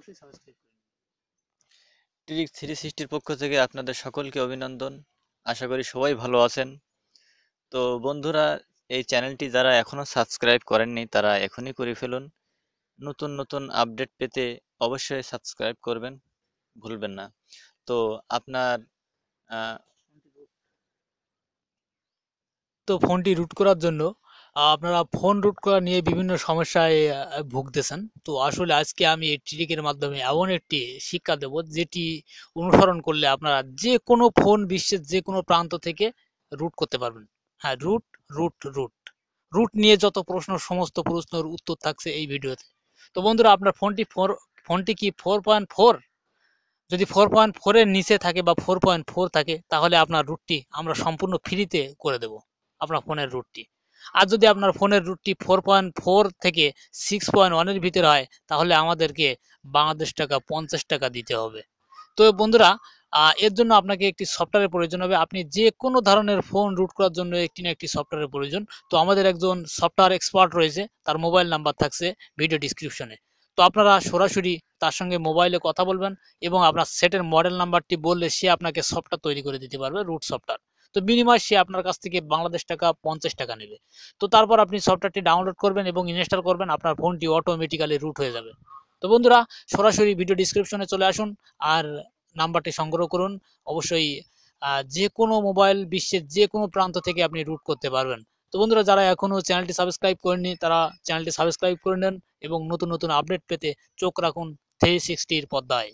অবশ্যই সাবস্ক্রাইব করে নিন। ট্রিক 360 পক্ষ থেকে আপনাদের সকলকে অভিনন্দন। আশা করি সবাই ভালো আছেন। তো বন্ধুরা, এই চ্যানেলটি যারা এখনো সাবস্ক্রাইব করেননি তারা এখনই করে ফেলুন। নতুন নতুন আপডেট পেতে অবশ্যই সাবস্ক্রাইব করবেন, ভুলবেন না। তো আপনার আহ, তো ফোনটি রুট করার জন্য আপনারা ফোন রুট করা নিয়ে বিভিন্ন সমস্যায় ভুগতেছেন। তো আসলে আজকে আমি এই ট্রিকের মাধ্যমে এমন একটি শিক্ষা দেব যেটি অনুসরণ করলে আপনারা যে কোনো ফোন বিশ্বের যে কোনো প্রান্ত থেকে রুট করতে পারবেন। হ্যাঁ, রুট রুট রুট রুট নিয়ে যত প্রশ্ন, সমস্ত প্রশ্নের উত্তর থাকছে এই ভিডিওতে। তো বন্ধুরা, আপনার ফোনটি কি 4.4? যদি 4.4 এর নিচে থাকে বা 4.4 থাকে, তাহলে আপনার রুটটি আমরা সম্পূর্ণ ফ্রিতে করে দেব, আপনার ফোনের রুটটি। আর যদি আপনার ফোনের রুটটি 4.4 থেকে 6.1 এর ভিতরে হয়, তাহলে আমাদেরকে বাংলাদেশ টাকা 50 টাকা দিতে হবে। তো বন্ধুরা, এর জন্য আপনাকে একটি সফটওয়্যারের প্রয়োজন হবে। আপনি যে কোনো ধরনের ফোন রুট করার জন্য একটি না একটি সফটওয়্যারের প্রয়োজন। তো আমাদের একজন সফটওয়্যার এক্সপার্ট রয়েছে, তার মোবাইল নাম্বার থাকছে ভিডিও ডিসক্রিপশনে। তো আপনারা সরাসরি তার সঙ্গে মোবাইলে কথা বলবেন এবং আপনার সেটের মডেল নাম্বারটি বললে সে আপনাকে সফটওয়্যার তৈরি করে দিতে পারবে, রুট সফটওয়্যার। তো বিনিময়ে সে আপনার কাছ থেকে বাংলাদেশ টাকা 50 টাকা নেবে। তো তারপর আপনি সফটওয়্যারটি ডাউনলোড করবেন এবং ইনস্টল করবেন, আপনার ফোনটি অটোমেটিক্যালি রুট হয়ে যাবে। তো বন্ধুরা, সরাসরি ভিডিও ডিসক্রিপশনে চলে আসুন আর নাম্বারটি সংগ্রহ করুন। অবশ্যই যে কোনো মোবাইল বিশ্বের যে কোনো প্রান্ত থেকে আপনি রুট করতে পারবেন। তো বন্ধুরা, যারা এখনো চ্যানেলটি সাবস্ক্রাইব করেননি তারা চ্যানেলটি সাবস্ক্রাইব করে নেন এবং নতুন নতুন আপডেট পেতে চোখ রাখুন 360 পর্দায়।